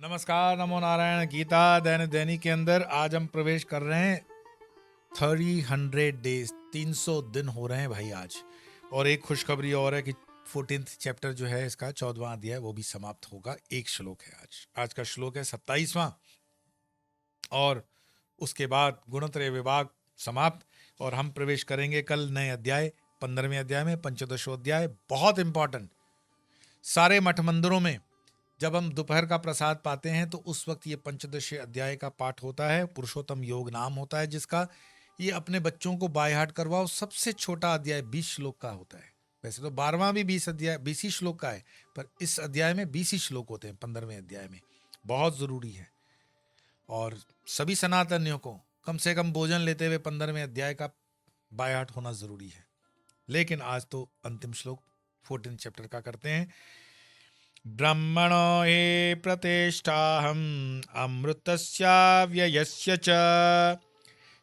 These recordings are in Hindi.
नमस्कार, नमो नारायण। गीता दैनिक दैनिक के अंदर आज हम प्रवेश कर रहे हैं 300 डेज, 300 दिन हो रहे हैं भाई आज। और एक खुशखबरी और है कि 14th चैप्टर जो है इसका 14वां अध्याय वो भी समाप्त होगा। एक श्लोक है आज का श्लोक है 27वां, और उसके बाद गुणत्रय विभाग समाप्त और हम प्रवेश करेंगे कल नए अध्याय 15वें अध्याय में, पंचदशो अध्याय। बहुत इंपॉर्टेंट। सारे मठ मंदिरों में जब हम दोपहर का प्रसाद पाते हैं तो उस वक्त ये पंचदशी अध्याय का पाठ होता है। पुरुषोत्तम योग नाम होता है जिसका। ये अपने बच्चों को बाय हार्ट करवाओ। सबसे छोटा अध्याय 20 श्लोक का होता है। वैसे तो 12वां भी 20 ही श्लोक का है, पर इस अध्याय में 20 ही श्लोक होते हैं। 15वें अध्याय में बहुत जरूरी है। और सभी सनातनियों को कम से कम भोजन लेते हुए 15वें अध्याय का बाय हार्ट होना जरूरी है। लेकिन आज तो अंतिम श्लोक 14 चैप्टर का करते हैं। ब्रह्मणो हि प्रतिष्ठाहम् अमृतस्य व्ययस्य च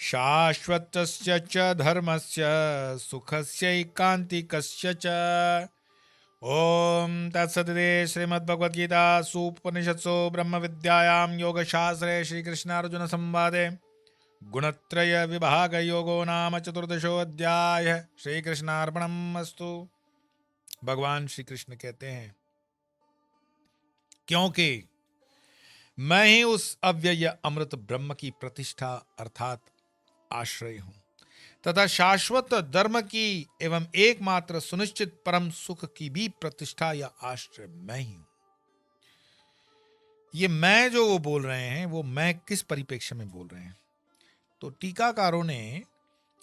शाश्वतस्य च धर्मस्य सुखस्यैकान्तिकस्य च। ओम तत्सदिति श्रीमद्भगवद्गीतासु उपनिषत्सु ब्रह्मविद्यायां योगशास्त्रे श्रीकृष्णार्जुन संवादे गुणत्रय विभाग योगो नाम चतुर्दशोऽध्यायः। श्रीकृष्णार्पणमस्तु। भगवान श्री कृष्ण कहते हैं, क्योंकि मैं ही उस अव्यय अमृत ब्रह्म की प्रतिष्ठा अर्थात आश्रय हूं तथा शाश्वत धर्म की एवं एकमात्र सुनिश्चित परम सुख की भी प्रतिष्ठा या आश्रय मैं ही हूं। ये मैं जो वो बोल रहे हैं वो मैं किस परिप्रेक्ष्य में बोल रहे हैं? तो टीकाकारों ने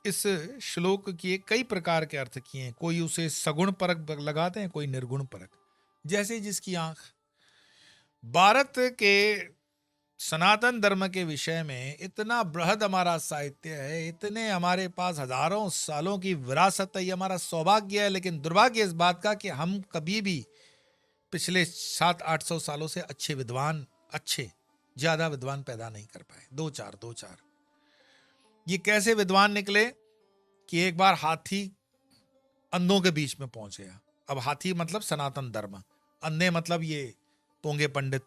इस श्लोक के कई प्रकार के अर्थ किए हैं। कोई उसे सगुण परक लगाते हैं, कोई निर्गुण परक। जैसे जिसकी आंख। भारत के सनातन धर्म के विषय में इतना बृहद हमारा साहित्य है, इतने हमारे पास हजारों सालों की विरासत है। ये हमारा सौभाग्य है। लेकिन दुर्भाग्य इस बात का कि हम कभी भी पिछले 700-800 सालों से ज्यादा विद्वान पैदा नहीं कर पाए। दो चार ये कैसे विद्वान निकले कि एक बार हाथी अंधों के बीच में पहुंच गया। अब हाथी मतलब सनातन धर्म, अंधे मतलब ये पोंगे पंडित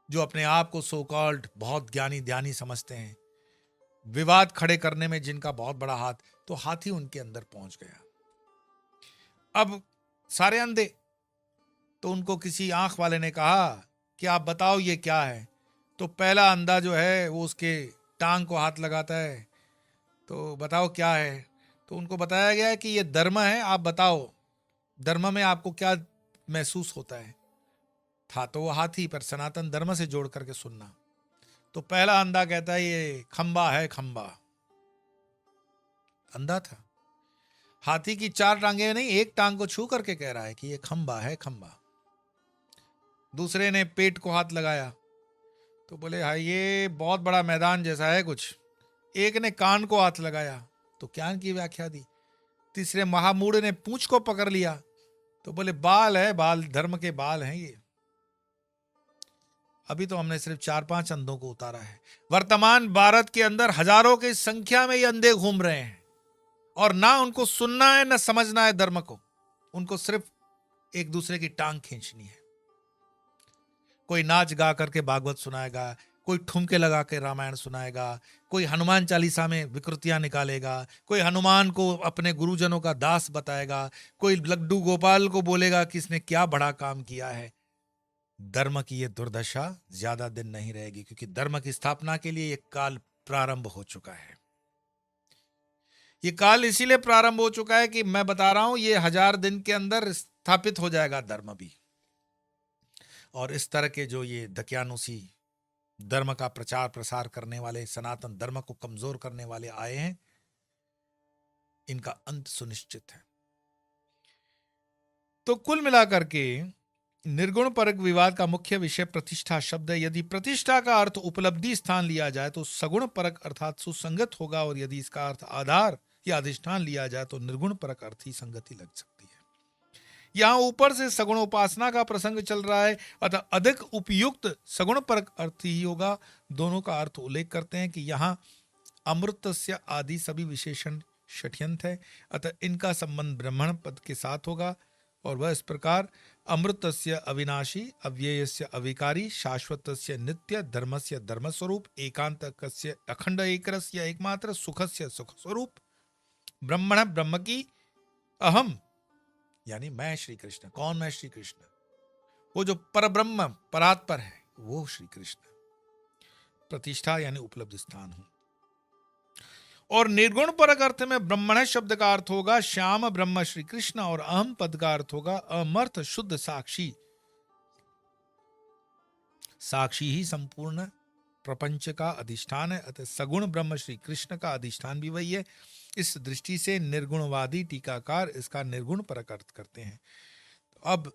जो अपने आप को सो कॉल्ड बहुत ज्ञानी ध्यानी समझते हैं, विवाद खड़े करने में जिनका बहुत बड़ा हाथ। तो हाथी उनके अंदर पहुंच गया। अब सारे अंधे। तो उनको किसी आंख वाले ने कहा कि आप बताओ ये क्या है। तो पहला अंधा जो है वो उसके टांग को हाथ लगाता है, तो बताओ क्या है। तो उनको बताया गया है कि ये धर्म है, आप बताओ धर्म में आपको क्या महसूस होता है। था तो वो हाथी, पर सनातन धर्म से जोड़ करके सुनना। तो पहला अंधा कहता है ये खंबा है, खंबा। अंधा था। हाथी की 4 टांगे नहीं, एक टांग को छू करके कह रहा है कि ये खंबा है, खंबा। दूसरे ने पेट को हाथ लगाया तो बोले हाँ ये बहुत बड़ा मैदान जैसा है कुछ। एक ने कान को हाथ लगाया तो कान की व्याख्या दी। तीसरे महामूढ़ ने पूंछ को पकड़ लिया तो बोले बाल है, बाल धर्म के बाल हैं ये। अभी तो हमने सिर्फ 4-5 अंधों को उतारा है। वर्तमान भारत के अंदर हजारों की संख्या में ये अंधे घूम रहे हैं और ना उनको सुनना है ना समझना है धर्म को। उनको सिर्फ एक दूसरे की टांग खींचनी है। कोई नाच गा करके भागवत सुनाएगा, कोई ठुमके लगा के रामायण सुनाएगा, कोई हनुमान चालीसा में विकृतियां निकालेगा, कोई हनुमान को अपने गुरुजनों का दास बताएगा, कोई लड्डू गोपाल को बोलेगा कि इसने क्या बड़ा काम किया है। धर्म की ये दुर्दशा ज्यादा दिन नहीं रहेगी, क्योंकि धर्म की स्थापना के लिए ये काल प्रारंभ हो चुका है। ये काल इसीलिए प्रारंभ हो चुका है कि मैं बता रहा हूं ये 1000 दिन के अंदर स्थापित हो जाएगा धर्म भी। और इस तरह के जो ये दकियानुसी धर्म का प्रचार प्रसार करने वाले, सनातन धर्म को कमजोर करने वाले आए हैं, इनका अंत सुनिश्चित है। तो कुल मिलाकर के निर्गुण परक विवाद का मुख्य विषय प्रतिष्ठा शब्द है। यदि प्रतिष्ठा का अर्थ उपलब्धि स्थान लिया जाए तो सगुण परक अर्थात सुसंगत होगा, और यदि इसका अर्थ आधार या अधिष्ठान लिया जाए तो निर्गुण परक अर्थ ही संगति लग सकती है। यहां ऊपर से सगुण उपासना का प्रसंग चल रहा है, अतः अधिक उपयुक्त सगुण परक अर्थ ही होगा। दोनों का अर्थ उल्लेख करते हैं कि यहां अमृतस्य आदि सभी विशेषण षट्यंत है, अतः इनका संबंध ब्राह्मण पद के साथ होगा। और वह इस प्रकार अमृतस्य अविनाशी अव्ययस्य अविकारी शाश्वतस्य नित्य धर्मस्य धर्मस्वरूप एकांतकस्य अखंड एकरस्य एकमात्र सुखस्य सुख स्वरूप ब्रह्मण ब्रह्म की अहम यानी मैं श्री कृष्ण। कौन मैं? श्री कृष्ण, वो जो परब्रह्म परात्पर है वो श्री कृष्ण। प्रतिष्ठा यानी उपलब्ध स्थान हूं। और निर्गुण परक अर्थ में ब्रह्मण शब्द का अर्थ होगा श्याम ब्रह्म श्री कृष्ण, और अहम पद का अर्थ होगा अमर्थ शुद्ध साक्षी। साक्षी ही संपूर्ण प्रपंच का अधिष्ठान है, अतः सगुण ब्रह्म श्री कृष्ण का अधिष्ठान भी वही है। इस दृष्टि से निर्गुणवादी टीकाकार इसका निर्गुण परक अर्थ करते हैं। अब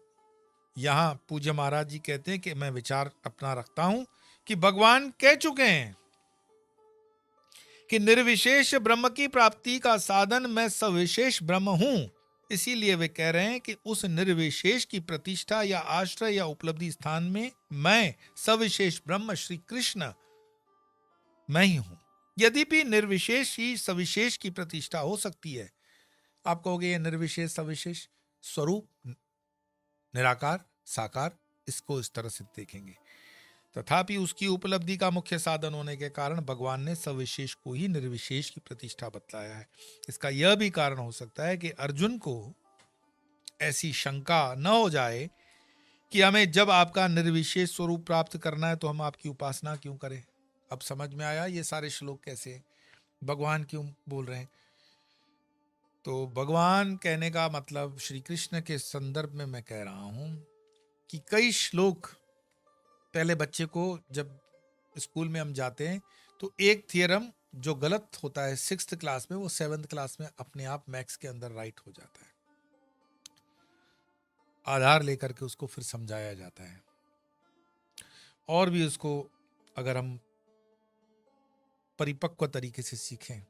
यहां पूज्य महाराज जी कहते हैं कि मैं विचार अपना रखता हूं कि भगवान कह चुके हैं कि निर्विशेष ब्रह्म की प्राप्ति का साधन मैं सविशेष ब्रह्म हूं। इसीलिए वे कह रहे हैं कि उस निर्विशेष की प्रतिष्ठा या आश्रय या उपलब्धि स्थान में मैं सविशेष ब्रह्म श्री कृष्ण मैं ही हूं। यद्यपि निर्विशेष ही सविशेष की प्रतिष्ठा हो सकती है। आप कहोगे ये निर्विशेष सविशेष स्वरूप निराकार साकार, इसको इस तरह से देखेंगे। तथापि उसकी उपलब्धि का मुख्य साधन होने के कारण भगवान ने सविशेष को ही निर्विशेष की प्रतिष्ठा बतलाया है। इसका यह भी कारण हो सकता है कि अर्जुन को ऐसी शंका न हो जाए कि हमें जब आपका निर्विशेष स्वरूप प्राप्त करना है तो हम आपकी उपासना क्यों करें। अब समझ में आया ये सारे श्लोक कैसे भगवान क्यों बोल रहे हैं। तो भगवान कहने का मतलब श्री कृष्ण के संदर्भ में मैं कह रहा हूं कि कई श्लोक पहले बच्चे को जब स्कूल में हम जाते हैं तो एक थियरम जो गलत होता है 6th क्लास में वो 7th क्लास में अपने आप मैथ्स के अंदर राइट हो जाता है। आधार लेकर के उसको फिर समझाया जाता है। और भी उसको अगर हम परिपक्व तरीके से सीखें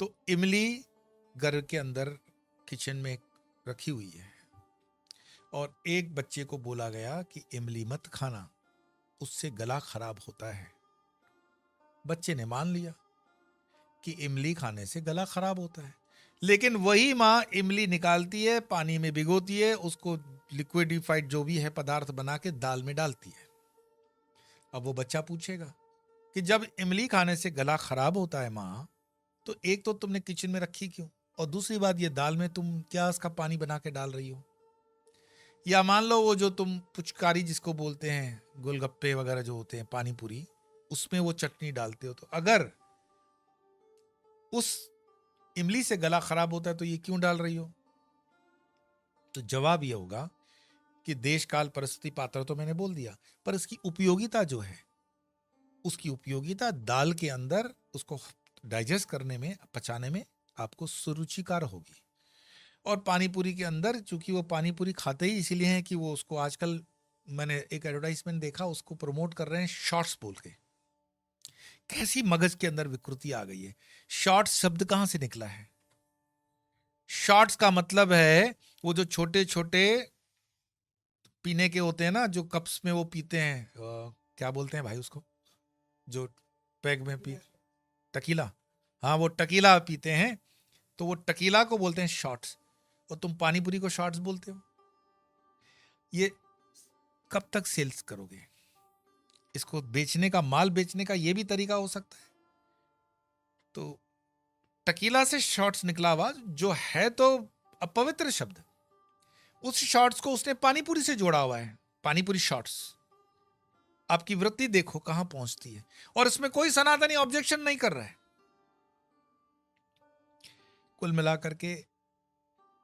तो इमली घर के अंदर किचन में रखी हुई है और एक बच्चे को बोला गया कि इमली मत खाना, उससे गला खराब होता है। बच्चे ने मान लिया कि इमली खाने से गला खराब होता है, लेकिन वही माँ इमली निकालती है, पानी में भिगोती है, उसको लिक्विडिफाइड जो भी है पदार्थ बना के दाल में डालती है। अब वो बच्चा पूछेगा कि जब इमली खाने से गला खराब होता है माँ, तो एक तो तुमने किचन में रखी क्यों, और दूसरी बात ये दाल में तुम क्या उसका पानी बना के डाल रही हो। या मान लो वो जो तुम पुचकारी जिसको बोलते हैं, गोलगप्पे वगैरह जो होते हैं, पानी पूरी, उसमें वो चटनी डालते हो, तो अगर उस इमली से गला खराब होता है तो ये क्यों डाल रही हो। तो जवाब ये होगा कि देश काल परिस्थिति पात्र तो मैंने बोल दिया, पर इसकी उपयोगिता जो है, उसकी उपयोगिता दाल के अंदर उसको डाइजेस्ट करने में, पचाने में आपको सुरुचिकार होगी। और पानी पूरी के अंदर चूंकि वो पानी पूरी खाते ही इसीलिए हैं कि वो उसको आजकल मैंने एक एडवर्टाइजमेंट देखा, उसको प्रमोट कर रहे हैं शॉर्ट्स बोल के। कैसी मगज के अंदर विकृति आ गई है। शॉर्ट्स शब्द कहां से निकला है? शॉर्ट्स का मतलब है वो जो छोटे छोटे पीने के होते हैं ना, जो कप्स में वो पीते हैं, क्या बोलते हैं भाई उसको, जो पैग में पी, टकीला। हाँ, वो टकीला पीते हैं, तो वो टकीला को बोलते हैं शॉर्ट्स, और तुम पानी पूरी को शॉर्ट्स बोलते हो। ये कब तक सेल्स करोगे? इसको बेचने का, माल बेचने का ये भी तरीका हो सकता है। तो टकीला से शॉर्ट्स निकला हुआ जो है तो अपवित्र शब्द, उस शॉर्ट्स को उसने पानी पूरी से जोड़ा हुआ है। पानी पूरी शॉर्ट्स। आपकी वृत्ति देखो कहां पहुंचती है, और इसमें कोई सनातनी ऑब्जेक्शन नहीं कर रहा है। कुल मिलाकर के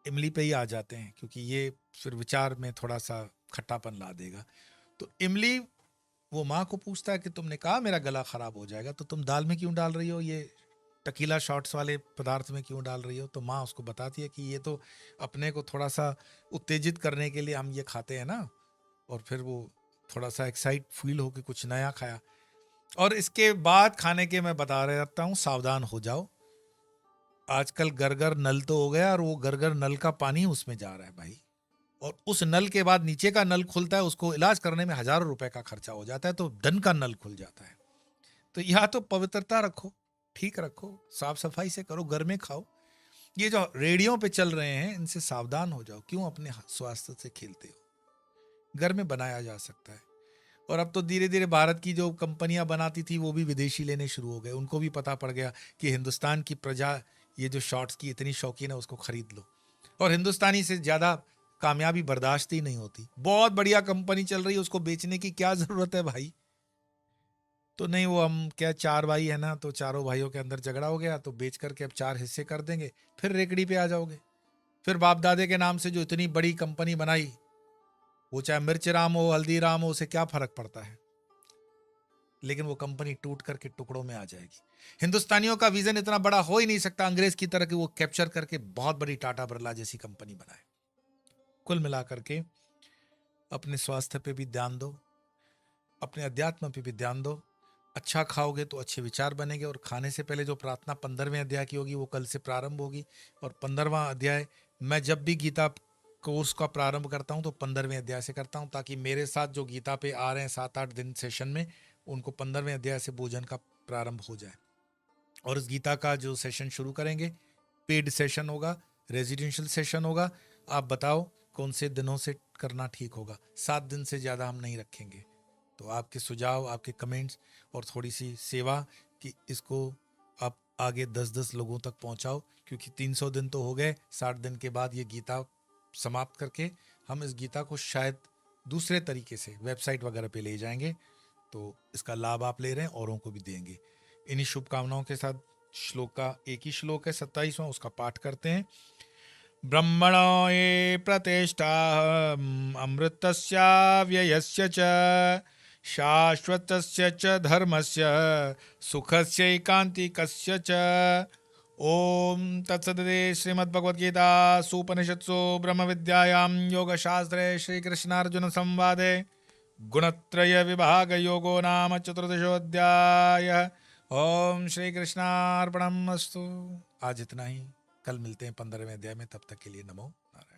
इमली पे ही आ जाते हैं, क्योंकि ये फिर विचार में थोड़ा सा खट्टापन ला देगा। तो इमली वो माँ को पूछता है कि तुमने कहा मेरा गला खराब हो जाएगा, तो तुम दाल में क्यों डाल रही हो, ये टकीला शॉट्स वाले पदार्थ में क्यों डाल रही हो। तो माँ उसको बताती है कि ये तो अपने को थोड़ा सा उत्तेजित करने के लिए हम ये खाते हैं ना, और फिर वो थोड़ा सा एक्साइट फील हो कि कुछ नया खाया। और इसके बाद खाने के मैं बता रहता हूँ, सावधान हो जाओ। आजकल गरगर नल तो हो गया, और वो गरगर नल का पानी उसमें जा रहा है भाई, और उस नल के बाद नीचे का नल खुलता है, उसको इलाज करने में हजारों रुपए का खर्चा हो जाता है, तो धन का नल खुल जाता है। तो या तो पवित्रता रखो, ठीक रखो, साफ सफाई से करो, घर में खाओ, ये जो रेडियो पे चल रहे हैं इनसे सावधान हो जाओ। क्यों अपने स्वास्थ्य से खेलते हो? घर में बनाया जा सकता है। और अब तो धीरे धीरे भारत की जो कंपनियां बनाती थी वो भी विदेशी लेने शुरू हो गए। उनको भी पता पड़ गया कि हिंदुस्तान की प्रजा ये जो शॉर्ट्स की इतनी शौकीन है, उसको खरीद लो। और हिंदुस्तानी से ज़्यादा कामयाबी बर्दाश्त ही नहीं होती। बहुत बढ़िया कंपनी चल रही है, उसको बेचने की क्या ज़रूरत है भाई? तो नहीं, वो हम क्या, चार भाई है ना, तो चारों भाइयों के अंदर झगड़ा हो गया तो बेच करके अब चार हिस्से कर देंगे, फिर रेकड़ी पे आ जाओगे। फिर बाप दादे के नाम से जो इतनी बड़ी कंपनी बनाई, वो चाहे मिर्च राम हो, हल्दीराम हो, उसे क्या फर्क पड़ता है? लेकिन वो कंपनी टूट करके टुकड़ों में आ जाएगी। हिंदुस्तानियों का विजन इतना बड़ा हो ही नहीं सकता अंग्रेज की तरह कि वो कैप्चर करके बहुत बड़ी टाटा बिरला जैसी कंपनी बनाए। कुल मिलाकर के अपने स्वास्थ्य पे भी ध्यान दो, अपने अध्यात्म पे भी ध्यान दो। अच्छा खाओगे तो अच्छे विचार बनेंगे। और खाने से पहले जो प्रार्थना 15वें अध्याय की होगी वो कल से प्रारंभ होगी। और 15वां अध्याय मैं जब भी गीता कोर्स का प्रारंभ करता हूँ तो 15वें अध्याय से करता हूँ, ताकि मेरे साथ जो गीता पे आ रहे हैं 7-8 दिन सेशन में, उनको 15वें अध्याय से भोजन का प्रारंभ हो जाए। और इस गीता का जो सेशन शुरू करेंगे, पेड सेशन होगा, रेजिडेंशियल सेशन होगा। आप बताओ कौन से दिनों से करना ठीक होगा? 7 दिन से ज़्यादा हम नहीं रखेंगे। तो आपके सुझाव, आपके कमेंट्स और थोड़ी सी सेवा कि इसको आप आगे 10-10 लोगों तक पहुंचाओ, क्योंकि 300 दिन तो हो गए। 60 दिन के बाद ये गीता समाप्त करके हम इस गीता को शायद दूसरे तरीके से वेबसाइट वगैरह पे ले जाएंगे। तो इसका लाभ आप ले रहे हैं, औरों को भी देंगे। इन्हीं शुभकामनाओं के साथ श्लोक का एक ही श्लोक है 27वां, उसका पाठ करते हैं। ब्रह्मणो ये प्रतिष्ठा अमृतस्य व्ययस्य च शाश्वतस्य च धर्मस्य सुखस्यैकान्तिकस्य च। ओम तत्सदिति श्रीमद्भगवद्गीतासु उपनिषत्सु ब्रह्मविद्यायां योगशास्त्रे श्रीकृष्णार्जुन संवादे गुणत्रय विभाग योगो नाम चतुर्दशोऽध्यायः। ओम श्री कृष्णार्पणमस्तु। आज इतना ही, कल मिलते हैं 15वें अध्याय में। तब तक के लिए नमो नारायण।